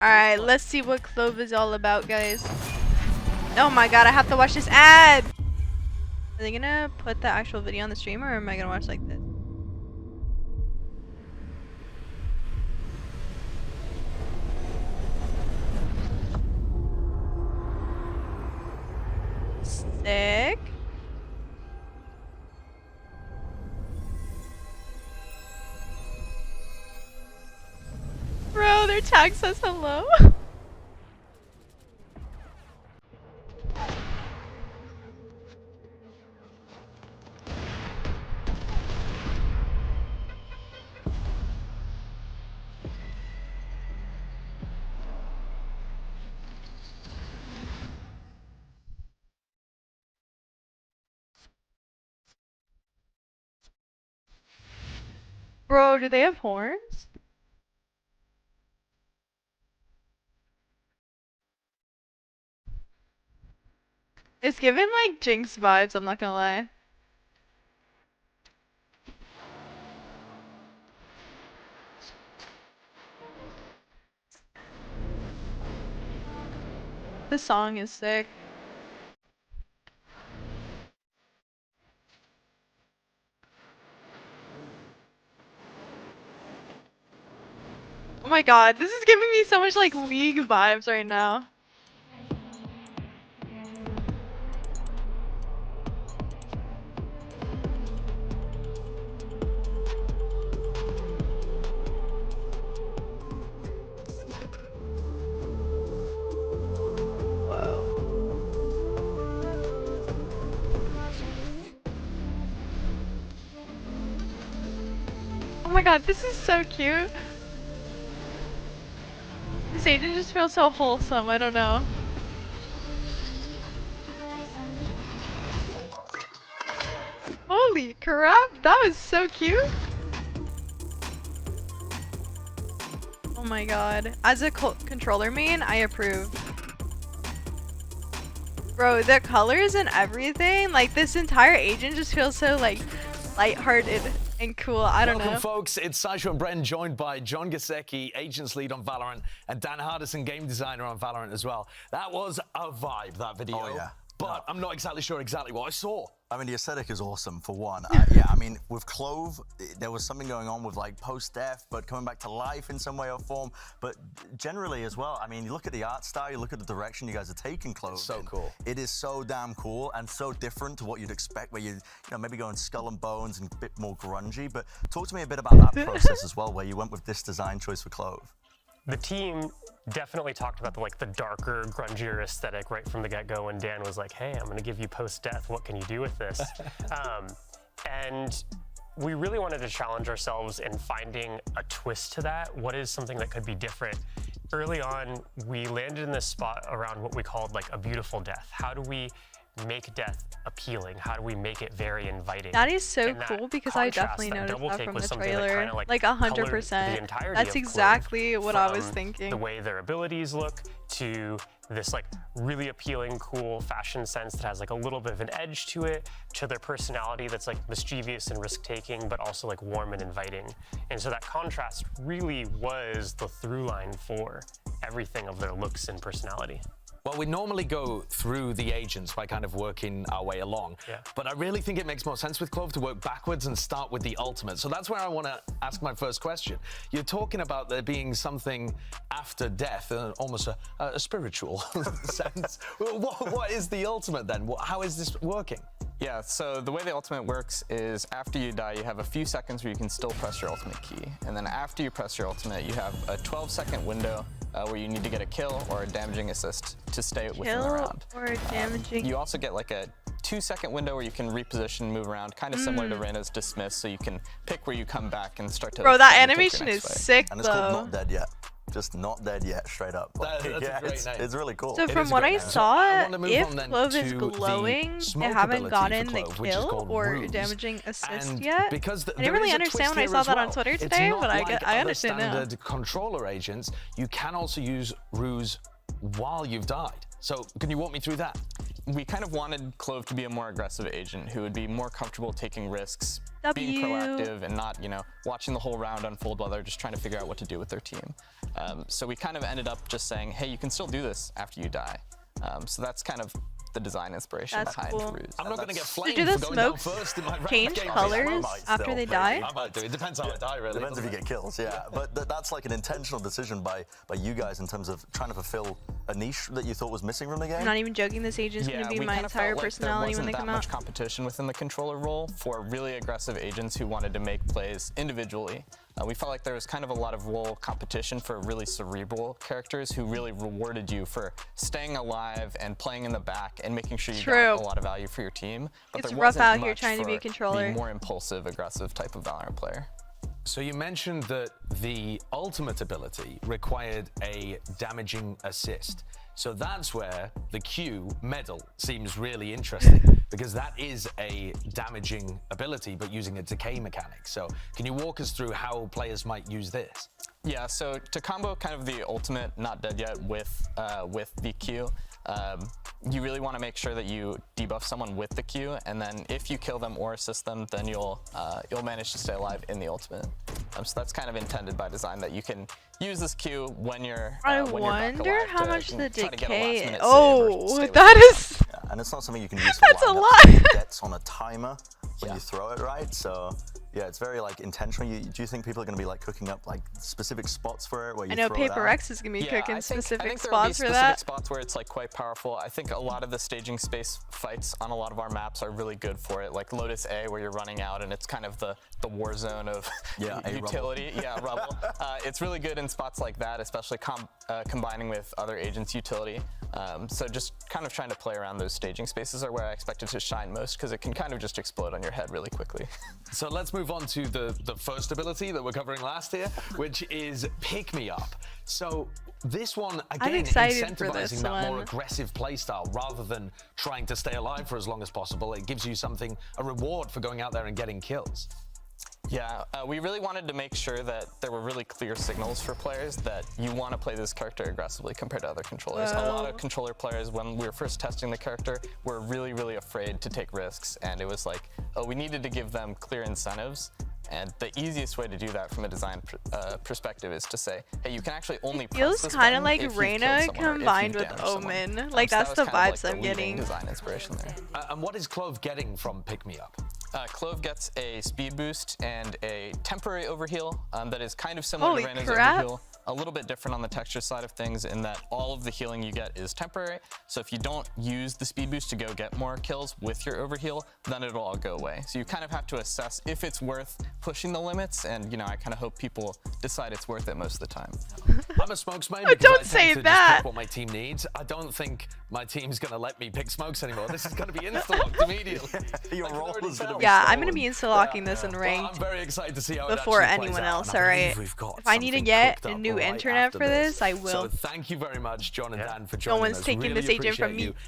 Alright, let's see what Clove is all about, guys. Oh my god, I have to watch this ad! Are they gonna put the actual video on the stream, or am I gonna watch like this? Sick. Bro, their tag says hello. Bro, do they have horns? It's giving like Jinx vibes, I'm not gonna lie. This song is sick. Oh my god, this is giving me so much like League vibes right now. Oh my god, this is so cute. This agent just feels so wholesome, I don't know. Holy crap, that was so cute. Oh my god. As a controller main, I approve. Bro, the colors and everything, like this entire agent just feels so like lighthearted and cool. I don't know. Welcome, folks. It's Sasha and Bren, joined by John Gasecki, Agents Lead on Valorant, and Dan Hardison, Game Designer on Valorant as well. That was a vibe, that video. Oh, yeah. But I'm not exactly sure what I saw. I mean, the aesthetic is awesome, for one. Yeah, I mean, with Clove, there was something going on with, like, post-death, but coming back to life in some way or form. But generally as well, I mean, you look at the art style, you look at the direction you guys are taking Clove. It's so cool. It is so damn cool and so different to what you'd expect, where you know, maybe going skull and bones and a bit more grungy. But talk to me a bit about that process as well, where you went with this design choice for Clove. The team definitely talked about the darker, grungier aesthetic right from the get-go when Dan was like, hey, I'm gonna give you post-death, what can you do with this? And we really wanted to challenge ourselves in finding a twist to that. What is something that could be different? Early on, we landed in this spot around what we called like a beautiful death. How do we make death appealing? How do we make it very inviting? That is so cool because I definitely noticed that from the trailer, like 100%. That's exactly what I was thinking. The way their abilities look to this like really appealing, cool fashion sense that has like a little bit of an edge to it, to their personality that's like mischievous and risk-taking, but also like warm and inviting. And so that contrast really was the through line for everything of their looks and personality. Well, we normally go through the agents by kind of working our way along. Yeah. But I really think it makes more sense with Clove to work backwards and start with the ultimate. So that's where I want to ask my first question. You're talking about there being something after death, almost a spiritual sense. What is the ultimate then? How is this working? Yeah, so the way the ultimate works is after you die, you have a few seconds where you can still press your ultimate key. And then after you press your ultimate, you have a 12-second window where you need to get a kill or a damaging assist to stay within the round. Or damaging. You also get like a 2-second window where you can reposition, move around, kind of similar to Reyna's Dismiss, so you can pick where you come back and start to. Bro, that animation is sick, and it's called Not Dead Yet. Just Not Dead Yet, straight up. That's a great name. It's really cool. So from what I saw, if Clove is glowing, they haven't gotten the kill or damaging assist yet. I didn't really understand when I saw that on Twitter today, but I understand now. Standard controller agents, you can also use ruse while you've died. So can you walk me through that? we kind of wanted Clove to be a more aggressive agent who would be more comfortable taking risks, being proactive, and not, you know, watching the whole round unfold while they're just trying to figure out what to do with their team. So we kind of ended up just saying, hey, you can still do this after you die. So that's kind of the design inspiration behind Ruse. I'm not going to get flamed do the for going down smokes first in my change colors after they die? I might do. It depends how I die, really. Depends if you get kills, yeah. But that's like an intentional decision by you guys in terms of trying to fulfill a niche that you thought was missing from the game. I'm not even joking. This agent's going to be my entire personality when they come out. There wasn't that much competition within the controller role for really aggressive agents who wanted to make plays individually. We felt like there was kind of a lot of role competition for really cerebral characters who really rewarded you for staying alive and playing in the back and making sure you got a lot of value for your team. But it's there rough wasn't out much here trying to be a controller. The more impulsive, aggressive type of Valorant player. So you mentioned that the ultimate ability required a damaging assist. So that's where the Q medal seems really interesting, because that is a damaging ability, but using a decay mechanic. So can you walk us through how players might use this? Yeah, so to combo kind of the ultimate not dead yet with the Q, you really want to make sure that you debuff someone with the Q, and then if you kill them or assist them, then you'll manage to stay alive in the ultimate. So that's kind of intended by design, that you can use this Q when you're I when wonder you're back how alive much to the try to get a decay. last-minute Oh, save or stay that alive. is. Yeah, and it's not something you can use That's to a wind lot. up debts on a timer when you throw it, right? So yeah, it's very like intentional. Do you think people are going to be like cooking up like specific spots for it where you I know throw Paper it out? X is going to be cooking specific spots spots for specific that. spots where it's like quite powerful. I think a lot of the staging space fights on a lot of our maps are really good for it. Like Lotus A, where you're running out and it's kind of the war zone of utility. Yeah, rubble. It's really good in spots like that, especially combining with other agents' utility. So just kind of trying to play around those staging spaces are where I expect it to shine most, because it can kind of just explode on your head really quickly. So let's move on to the first ability that we're covering last here, which is Pick Me Up. So this one, again, incentivizing that more aggressive playstyle rather than trying to stay alive for as long as possible. It gives you something, a reward for going out there and getting kills. Yeah, we really wanted to make sure that there were really clear signals for players that you want to play this character aggressively compared to other controllers. A lot of controller players, when we were first testing the character, were really, really afraid to take risks, and it was like, oh, we needed to give them clear incentives. And the easiest way to do that from a design perspective is to say, hey, you can actually only press this kind of like if Reyna combined with Omen. Someone. Like that's the kind vibes of like I'm the getting. Design inspiration there. And what is Clove getting from Pick Me Up? Clove gets a speed boost and a temporary overheal that is kind of similar Holy to Reyna's crap. overheal. A little bit different on the texture side of things in that all of the healing you get is temporary. So if you don't use the speed boost to go get more kills with your overheal, then it'll all go away. So you kind of have to assess if it's worth pushing the limits, and you know, I kind of hope people decide it's worth it most of the time. I'm a smokes main because don't I say tend to that. just pick what my team needs. I don't think my team's going to let me pick smokes anymore. This is going to be insta-locked immediately. Your role is going to be Yeah, I'm going to be insta-locking this in ranked I'm very excited to see how it before actually plays anyone out, else, and I alright? believe we've got If I need to something get cooked a up new right internet after for this, I will. So thank you very much, John and Dan, for joining No one's us. taking Really this agent from appreciate me. you.